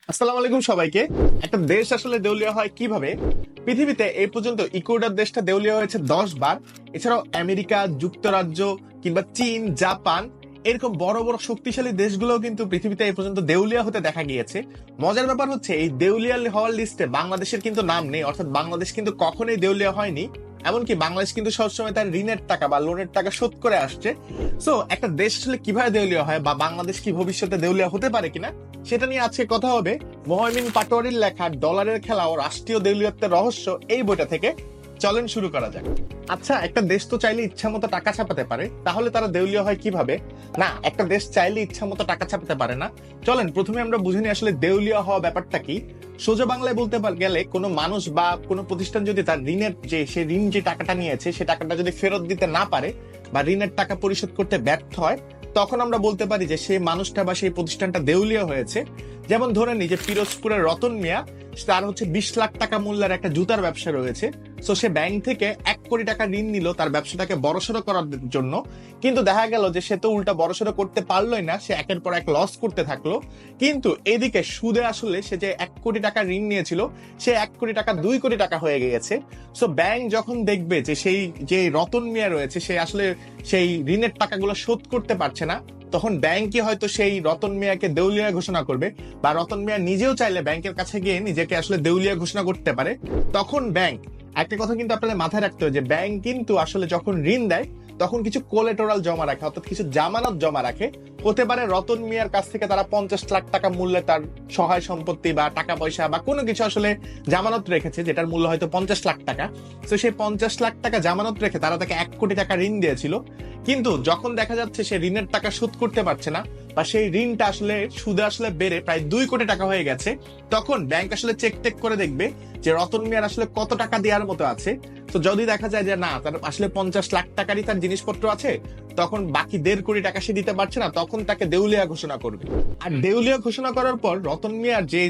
আসসালামু আলাইকুম সবাইকে। একটা দেশ আসলে দেউলিয়া হয় কিভাবে? পৃথিবীতে এই পর্যন্ত ইকুয়েডর দেশটা দেউলিয়া হয়েছে 10 বার। এছাড়াও আমেরিকা যুক্তরাজ্য কিংবা চীন, জাপান এরকম বড় বড় শক্তিশালী দেশগুলো কিন্তু পৃথিবীতে এই পর্যন্ত দেউলিয়া হতে দেখা গিয়েছে। মজার ব্যাপার হচ্ছে এই দেউলিয়া হওয়ার লিস্টে বাংলাদেশের কিন্তু নাম নেই, অর্থাৎ বাংলাদেশ কিন্তু কখনোই দেউলিয়া হয়নি। এমনকি বাংলাদেশ কিন্তু সবসময় তার ঋণের টাকা বা লোনের টাকা শোধ করে আসছে। সো একটা দেশ আসলে কিভাবে দেউলিয়া হয় বা বাংলাদেশ কি ভবিষ্যতে দেউলিয়া হতে পারে কিনা সেটা নিয়ে আজকে কথা হবে মোহাইমিন পাটোয়ারির লেখা ডলারের খেলা ও রাষ্ট্রীয় দেউলিয়ত্বের রহস্য এই বইটা থেকে। চলেন শুরু করা যাক। আচ্ছা, একটা দেশ তো চাইলে ইচ্ছা মতো টাকা ছাপাতে পারে, তাহলে তারা দেউলিয়া হয় কিভাবে? না, একটা দেশ চাইলে ইচ্ছা মতো টাকা ছাপাতে পারে না। চলেন প্রথমে আমরা বুঝে নিই আসলে দেউলিয়া হওয়া ব্যাপারটা কি। সোজা বাংলায় বলতে গেলে কোনো মানুষ বা কোনো প্রতিষ্ঠান যদি তার ঋণের সে ঋণ যে টাকাটা নিয়েছে সে টাকাটা যদি ফেরত দিতে না পারে বা ঋণের টাকা পরিশোধ করতে ব্যর্থ হয়, তখন আমরা বলতে পারি যে সেই মানুষটা বা সেই প্রতিষ্ঠানটা দেউলিয়া হয়েছে। যেমন ধরে নিই যে পিরোজপুরের রতন মিয়া, তার হচ্ছে 20 লাখ টাকা মূল্যের একটা জুতার ব্যবসা রয়েছে। সো সে ব্যাংক থেকে 1 কোটি টাকা ঋণ নিল তার ব্যবসাটাকে বড়সড় করার জন্য, কিন্তু দেখা গেল যে সে তো উল্টা বড়সড় করতে পারলোই না, সে একের পর এক লস করতে থাকলো। কিন্তু এদিকে সুদে আসলে সে যে 1 কোটি টাকা ঋণ নিয়েছিল সে 1 কোটি টাকা 2 কোটি টাকা হয়ে গিয়েছে। সো ব্যাংক যখন দেখবে যে সেই যে রতন মিয়া রয়েছে সে আসলে সেই ঋণের টাকাগুলো শোধ করতে পারছে না, তখন ব্যাংকই হয়তো সেই রতন মিয়াকে দেউলিয়া ঘোষণা করবে, বা রতন মিয়া নিজেও চাইলে ব্যাংকের কাছে গিয়ে নিজেকে আসলে দেউলিয়া ঘোষণা করতে পারে। তখন ব্যাংক, একটা কথা কিন্তু আপনাদের মাথায় রাখতে হবে যে ব্যাংক কিন্তু আসলে যখন ঋণ দেয় তখন কিছু কোলেটোরাল জমা রাখে, অর্থাৎ কিছু জামানত জমা রাখে। হতে পারে রতন মিয়ার কাছ থেকে তারা 50 লাখ টাকা মূল্যে তার সহায় সম্পত্তি বা টাকা পয়সা বা কোনো কিছু আসলে জামানত রেখেছে, যেটার মূল্য হয়তো 50 লাখ টাকা। তো সেই 50 লাখ টাকা জামানত রেখে তারা তাকে 1 কোটি টাকা ঋণ দিয়েছিল। কিন্তু যখন দেখা যাচ্ছে সে ঋণের টাকা শোধ করতে পারছে না বা সেই ঋণটা আসলে সুদে আসলে বেড়ে প্রায় 2 কোটি টাকা হয়ে গেছে, তখন ব্যাংক আসলে চেক টেক করে দেখবে যে রতন মিয়ার আসলে কত টাকা দেওয়ার মতো আছে। তো যদি দেখা যায় যে না, তার আসলে 50 লাখ টাকারই তার জিনিসপত্র আছে, তখন বাকি 1.5 কোটি টাকা সে দিতে পারছে না, তখন তাকে দেউলিয়া ঘোষণা করবে। আর দেউলিয়া ঘোষণা করার পর রতন মিয়ার যে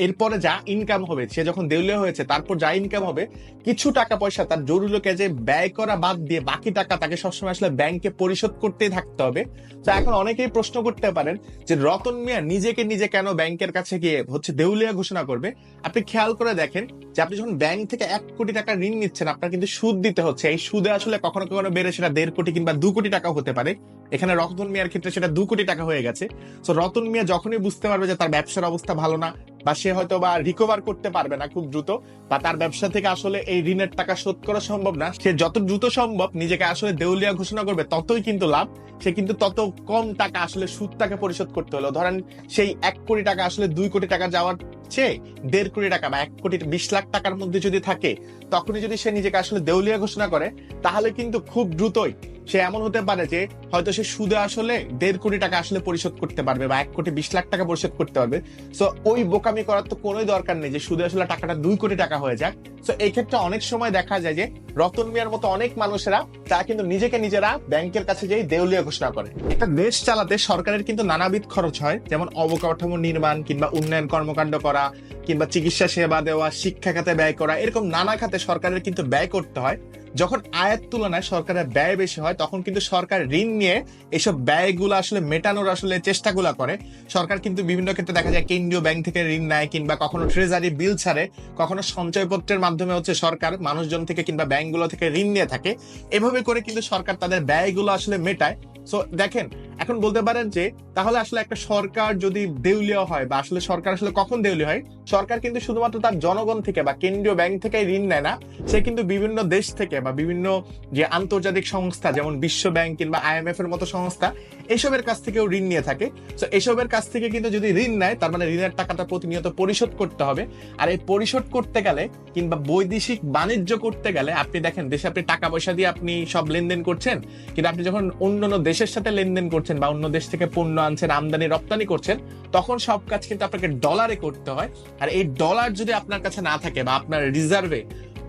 এরপরে যা ইনকাম হবে, সে যখন দেউলিয়া হয়েছে তারপর যা ইনকাম হবে, কিছু টাকা পয়সা তার জরুরি কাজে ব্যয় করা বাদ দিয়ে বাকি টাকা তাকে সবসময় আসলে ব্যাংকে পরিশোধ করতেই থাকতে হবে। তো এখন অনেকেই প্রশ্ন করতে পারেন যে রতন মিয়া নিজেকে নিজে কেন ব্যাংকের কাছে গিয়ে হচ্ছে দেউলিয়া ঘোষণা করবে? আপনি খেয়াল করে দেখেন যে আপনি যখন ব্যাংক থেকে 1 কোটি টাকা ঋণ নিচ্ছেন, আপনার কিন্তু সুদ দিতে হচ্ছে। এই সুদে আসলে কখনো কখনো বেড়ে সেটা 1.5 কোটি কিংবা 2 কোটি টাকা হতে পারে। এখানে রতন মিয়ার ক্ষেত্রে সেটা 2 কোটি টাকা হয়ে গেছে। তো রতন মিয়া যখনই বুঝতে পারবে যে তার ব্যবসার অবস্থা ভালো না, বা সে হয়তো বা রিকভার করতে পারবে না খুব দ্রুত, বা তার ব্যবসা থেকে আসলে এই ঋণের টাকা শোধ করা সম্ভব না, সে যত দ্রুত সম্ভব নিজেকে আসলে দেউলিয়া ঘোষণা করবে, ততই কিন্তু লাভ। সে কিন্তু তত কম টাকা আসলে সুদ টাকা পরিশোধ করতে হলো। ধরেন সেই 1 কোটি টাকা আসলে 2 কোটি টাকা যাওয়ার চেয়ে 1.5 কোটি টাকা বা 1 কোটি 20 লাখ টাকার মধ্যে যদি থাকে, তখনই যদি সে নিজেকে আসলে দেউলিয়া ঘোষণা করে, তাহলে কিন্তু খুব দ্রুতই সে এমন হতে পারে যে হয়তো সে সুদে আসলে 1.5 কোটি টাকা আসলে পরিশোধ করতে পারবে বা 1 কোটি 20 লাখ টাকা পরিশোধ করতে পারবে। সো ওই বোকামি করার তো কোনোই দরকার নেই যে সুদে আসলে টাকাটা 2 কোটি টাকা হয়ে যাক। সো এই ক্ষেত্রে অনেক সময় দেখা যায় যে রতন মিয়ার মতো অনেক মানুষেরা তারা কিন্তু নিজেকে নিজেরা ব্যাংকের কাছে যেয়ে দেউলিয়া ঘোষণা করে। একটা দেশ চালাতে সরকারের কিন্তু নানাবিধ খরচ হয়, যেমন অবকাঠামো নির্মাণ কিংবা উন্নয়ন কর্মকাণ্ড করা কিংবা চিকিৎসা সেবা দেওয়া, শিক্ষা খাতে ব্যয় করা, এরকম নানা খাতে সরকারের কিন্তু ব্যয় করতে হয়। যখন আয়ের তুলনায় সরকারের ব্যয় বেশি হয় তখন কিন্তু সরকার ঋণ নিয়ে এসব ব্যয়গুলো আসলে মেটানোর আসলে চেষ্টাগুলো করে। সরকার কিন্তু বিভিন্ন ক্ষেত্রে দেখা যায় কেন্দ্রীয় ব্যাংক থেকে ঋণ নেয়, কিংবা কখনো ট্রেজারি বিল ছাড়ে, কখনো সঞ্চয়পত্রের মাধ্যমে হচ্ছে সরকার মানুষজন থেকে কিংবা ব্যাংকগুলো থেকে ঋণ নিয়ে থাকে। এভাবে করে কিন্তু সরকার তাদের ব্যয়গুলো আসলে মেটায়। সো দেখেন, এখন বলতে পারেন যে তাহলে আসলে একটা সরকার যদি দেউলিয়া হয় বা আসলে সরকার আসলে কখন দেউলিয়া হয়? সরকার কিন্তু শুধুমাত্র তার জনগণ থেকে বা কেন্দ্রীয় ব্যাংক থেকে ঋণ নেয় না, সে কিন্তু বিভিন্ন দেশ থেকে বা বিভিন্ন যে আন্তর্জাতিক সংস্থা যেমন বিশ্ব ব্যাংক কিংবা IMF এর মতো সংস্থা, এসবের কাছ থেকেও ঋণ নিয়ে থাকে। তো এসবের কাছ থেকে কিন্তু যদি ঋণ নেয় তার মানে ঋণের টাকাটা প্রতিনিয়ত পরিশোধ করতে হবে। আর এই পরিশোধ করতে গেলে কিংবা বৈদেশিক বাণিজ্য করতে গেলে, আপনি দেখেন দেশে আপনি টাকা পয়সা দিয়ে আপনি সব লেনদেন করছেন, কিন্তু আপনি যখন অন্য দেশের সাথে লেনদেন করছেন বা অন্য দেশ থেকে পণ্য আনছেন, আমদানি রপ্তানি করছেন, তখন সব কাজ কিন্তু আপনাকে ডলারে করতে হয়। আর এই ডলার যদি আপনার কাছে না থাকে বা আপনার রিজার্ভে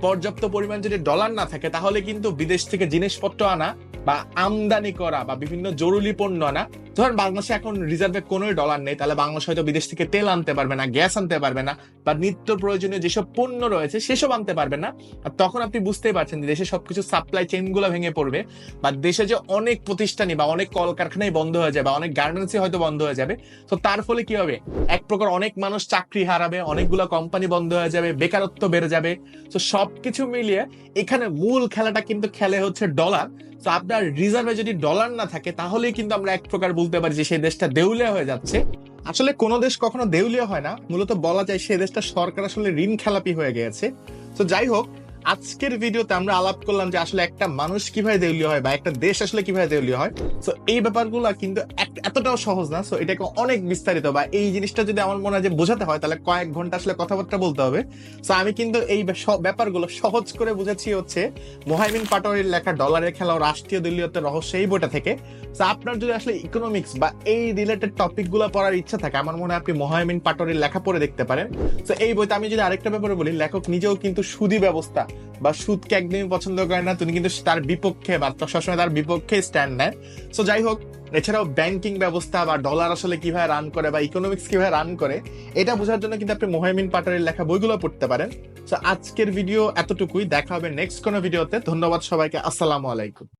পর্যাপ্ত পরিমাণ যদি ডলার না থাকে, তাহলে কিন্তু বিদেশ থেকে জিনিসপত্র আনা বা আমদানি করা বা বিভিন্ন জরুরি পণ্য আনা ধরেন বাংলাদেশে এখন রিজার্ভে কোনো ডলার নেই, তাহলে বাংলাদেশ হয়তো বিদেশ থেকে তেল আনতে পারবে না, গ্যাস আনতে পারবে না, বা নিত্য প্রয়োজনীয় যেসব পণ্য রয়েছে সেসব আনতে পারবে না। আর তখন আপনি বুঝতেই পারছেন যে দেশে সবকিছু সাপ্লাই চেইন গুলো ভেঙে পড়বে, বা দেশে যে অনেক প্রতিষ্ঠানই বা অনেক কলকারখানাই বন্ধ হয়ে যাবে, অনেক গার্মেন্টসই হয়তো বন্ধ হয়ে যাবে। তো তার ফলে কি হবে, এক প্রকার অনেক মানুষ চাকরি হারাবে, অনেকগুলো কোম্পানি বন্ধ হয়ে যাবে, বেকারত্ব বেড়ে যাবে। তো সবকিছু মিলিয়ে এখানে মূল খেলাটা কিন্তু খেলে হচ্ছে ডলার। তো আপনার রিজার্ভে যদি ডলার না থাকে তাহলেই কিন্তু আমরা এক প্রকার বলতে পারি যে সেই দেশটা দেউলিয়া হয়ে যাচ্ছে। আসলে কোনো দেশ কখনো দেউলিয়া হয় না, মূলত বলা যায় সেই দেশটা সরকার আসলে ঋণ খেলাপি হয়ে গেছে। তো যাই হোক, আজকের ভিডিওতে আমরা আলাপ করলাম যে আসলে একটা মানুষ কিভাবে দেউলিয়া হয় বা একটা দেশ আসলে কিভাবে দেউলিয়া হয়। তো এই ব্যাপারগুলো কিন্তু এতটাও সহজ না। তো এটাকে অনেক বিস্তারিত, বা এই জিনিসটা যদি আমার মনে হয় যে বোঝাতে হয় তাহলে কয়েক ঘন্টা আসলে কথাবার্তা বলতে হবে। তো আমি কিন্তু এই ব্যাপারগুলো সহজ করে বুঝাচ্ছি হচ্ছে মোহাইমিন পাটোয়ারির লেখা ডলারের খেলা ও রাষ্ট্রীয় দলীয়তার রহস্য এই বইটা থেকে। তো আপনার যদি আসলে ইকোনমিক্স বা এই রিলেটেড টপিক গুলো পড়ার ইচ্ছা থাকে, আমার মনে হয় আপনি মোহাইমিন পাটোয়ারির লেখা পড়ে দেখতে পারেন। তো এই বইতে আমি যদি আরেকটা ব্যাপারে বলি, লেখক নিজেও কিন্তু সুদী ব্যবস্থা বা সুদকে একদমই পছন্দ করে না, তিনি কিন্তু তার বিপক্ষে বা সবসময় তার বিপক্ষে স্ট্যান্ড নেয়। তো যাই হোক, এছাড়াও ব্যাংকিং ব্যবস্থা বা ডলার আসলে কিভাবে রান করে বা ইকোনমিক্স কিভাবে রান করে এটা বোঝার জন্য কিন্তু আপনি মোহাইমিন পাটোয়ারির লেখা বইগুলো পড়তে পারেন। তো আজকের ভিডিও এতটুকুই, দেখা হবে নেক্সট কোনো ভিডিওতে। ধন্যবাদ সবাইকে, আসসালামু আলাইকুম।